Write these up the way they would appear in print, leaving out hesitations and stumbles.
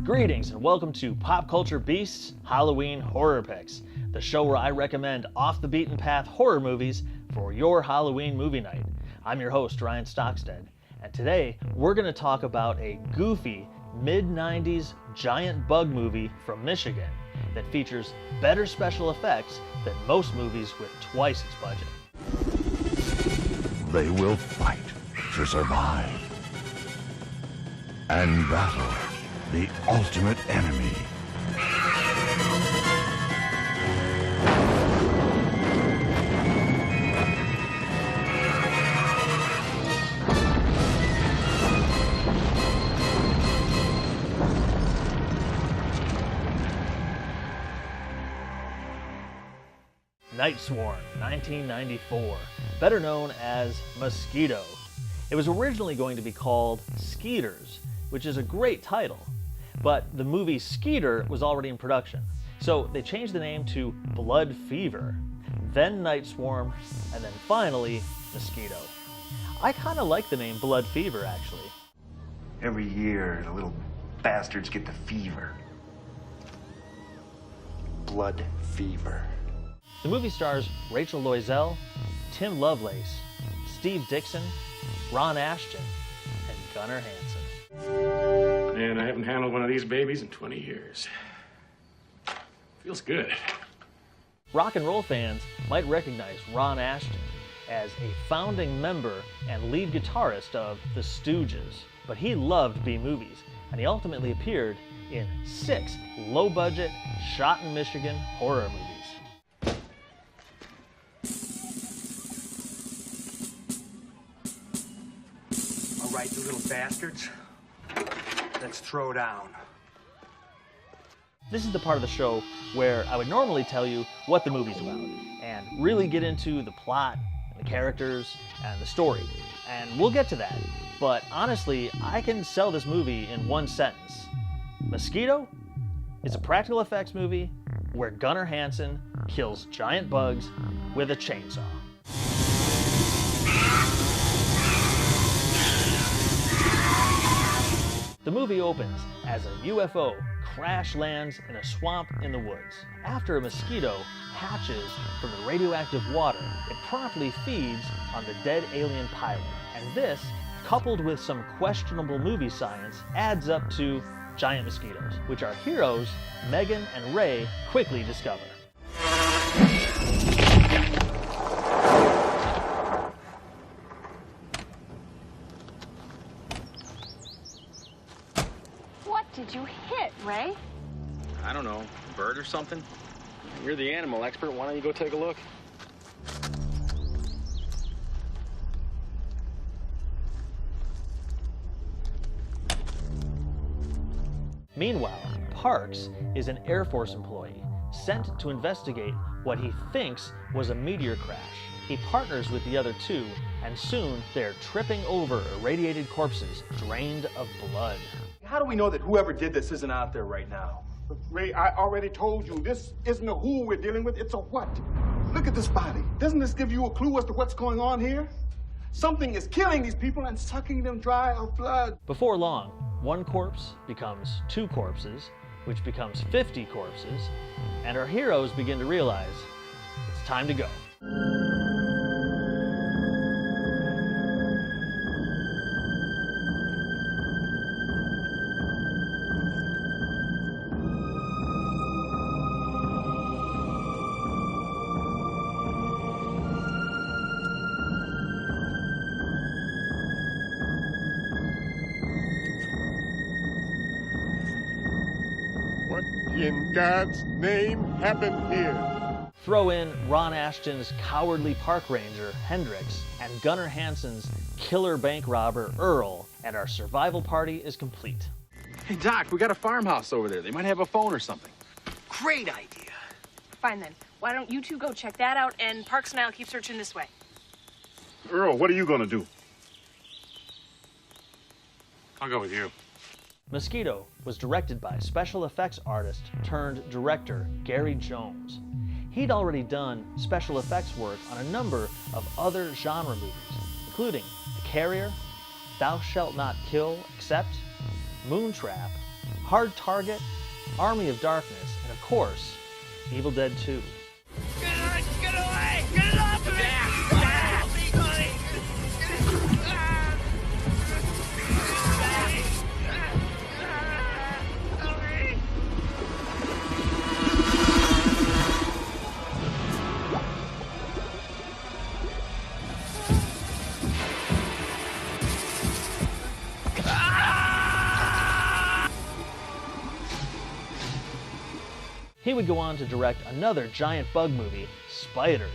Greetings and welcome to Pop Culture Beasts Halloween Horror Picks, the show where I recommend off-the-beaten-path horror movies for your Halloween movie night. I'm your host, Ryan Stockstad, and today we're going to talk about a goofy mid-90s giant bug movie from Michigan that features better special effects than most movies with twice its budget. They will fight to survive and battle the ultimate enemy. Night Swarm, 1994, better known as Mosquito. It was originally going to be called Skeeters, which is a great title, but the movie Skeeter was already in production, so they changed the name to Blood Fever, then Night Swarm, and then finally Mosquito. I kind of like the name Blood Fever, actually. Every year, the little bastards get the fever. Blood fever. The movie stars Rachel Loiselle, Tim Lovelace, Steve Dixon, Ron Asheton, and Gunnar Hansen. Man, I haven't handled one of these babies in 20 years. Feels good. Rock and roll fans might recognize Ron Asheton as a founding member and lead guitarist of The Stooges, but he loved B-movies, and he ultimately appeared in 6 low-budget, shot-in-Michigan horror movies. All right, you little bastards. Let's throw down. This is the part of the show where I would normally tell you what the movie's about and really get into the plot, and the characters, and the story. And we'll get to that, but honestly, I can sell this movie in one sentence. Mosquito is a practical effects movie where Gunnar Hansen kills giant bugs with a chainsaw. The movie opens as a UFO crash lands in a swamp in the woods. After a mosquito hatches from the radioactive water, it promptly feeds on the dead alien pilot. And this, coupled with some questionable movie science, adds up to giant mosquitoes, which our heroes, Megan and Ray, quickly discover. Did you hit, Ray? I don't know, a bird or something? You're the animal expert, why don't you go take a look? Meanwhile, Parks is an Air Force employee sent to investigate what he thinks was a meteor crash. He partners with the other two, and soon they're tripping over irradiated corpses drained of blood. How do we know that whoever did this isn't out there right now? Ray, I already told you, this isn't a who we're dealing with, it's a what. Look at this body. Doesn't this give you a clue as to what's going on here? Something is killing these people and sucking them dry of blood. Before long, one corpse becomes 2 corpses, which becomes 50 corpses, and our heroes begin to realize it's time to go. What in God's name happened here? Throw in Ron Asheton's cowardly park ranger, Hendrix, and Gunnar Hansen's killer bank robber, Earl, and our survival party is complete. Hey, Doc, we got a farmhouse over there. They might have a phone or something. Great idea. Fine then. Why don't you two go check that out, and Parks and I'll keep searching this way. Earl, what are you gonna do? I'll go with you. Mosquito was directed by special effects artist turned director Gary Jones. He'd already done special effects work on a number of other genre movies, including The Carrier, Thou Shalt Not Kill Except, Moontrap, Hard Target, Army of Darkness, and of course, Evil Dead 2. Get away! Get it off of me! He would go on to direct another giant bug movie, Spiders,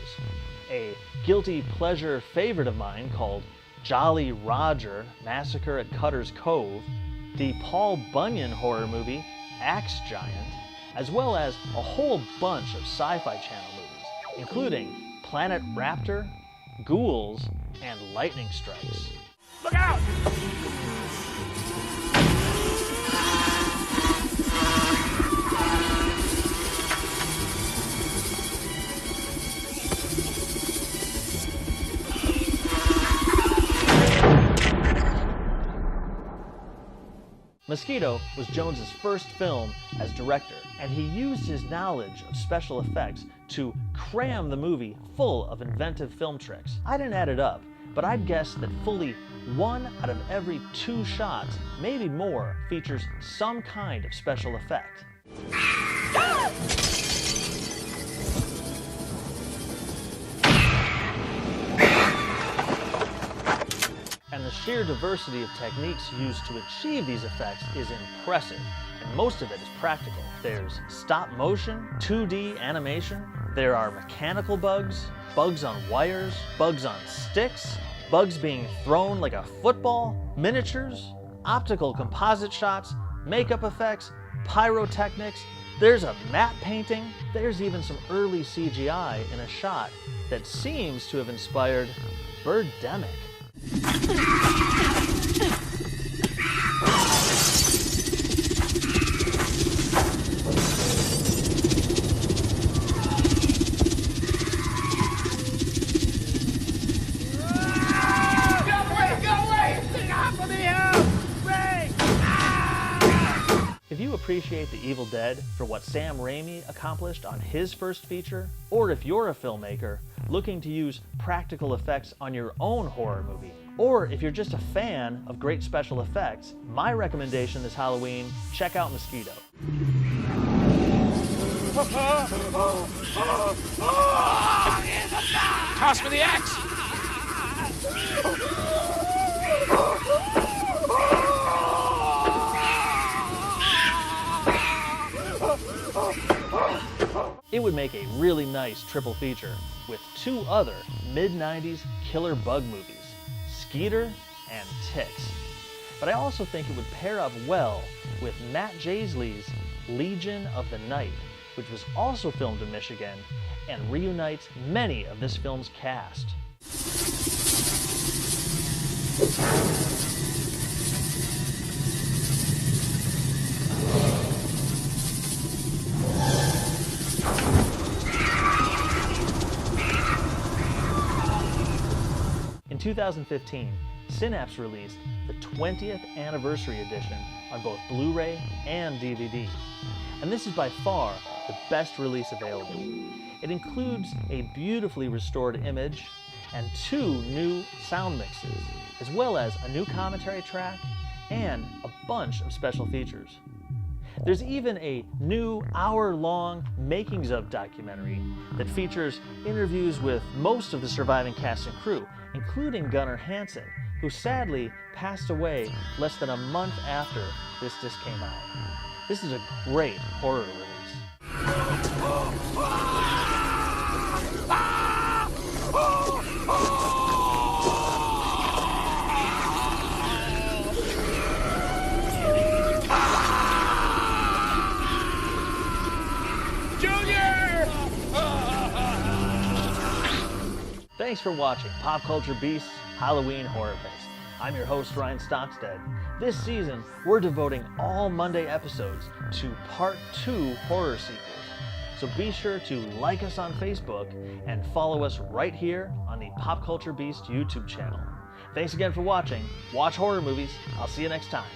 a guilty pleasure favorite of mine called Jolly Roger, Massacre at Cutter's Cove, the Paul Bunyan horror movie, Axe Giant, as well as a whole bunch of Sci-Fi Channel movies, including Planet Raptor, Ghouls, and Lightning Strikes. Look out! Mosquito was Jones's first film as director, and he used his knowledge of special effects to cram the movie full of inventive film tricks. I didn't add it up, but I'd guess that fully 1 out of every 2 shots, maybe more, features some kind of special effect. And the sheer diversity of techniques used to achieve these effects is impressive, and most of it is practical. There's stop motion, 2D animation, there are mechanical bugs, bugs on wires, bugs on sticks, bugs being thrown like a football, miniatures, optical composite shots, makeup effects, pyrotechnics, there's a matte painting, there's even some early CGI in a shot that seems to have inspired Birdemic. If you appreciate The Evil Dead for what Sam Raimi accomplished on his first feature, or if you're a filmmaker looking to use practical effects on your own horror movie, or if you're just a fan of great special effects, my recommendation this Halloween, check out Mosquito. Toss me the axe! It would make a really nice triple feature with 2 other mid-90s killer bug movies, Skeeter and Ticks. But I also think it would pair up well with Matt Jaisley's Legion of the Night, which was also filmed in Michigan and reunites many of this film's cast. In 2015, Synapse released the 20th anniversary edition on both Blu-ray and DVD. And this is by far the best release available. It includes a beautifully restored image and 2 new sound mixes, as well as a new commentary track and a bunch of special features. There's even a new hour-long makings of documentary that features interviews with most of the surviving cast and crew, including Gunnar Hansen, who sadly passed away less than a month after this disc came out. This is a great horror release. Thanks for watching Pop Culture Beasts Halloween Horror Fest. I'm your host, Ryan Stockstad. This season, we're devoting all Monday episodes to Part 2 horror sequels. So be sure to like us on Facebook and follow us right here on the Pop Culture Beast YouTube channel. Thanks again for watching. Watch horror movies. I'll see you next time.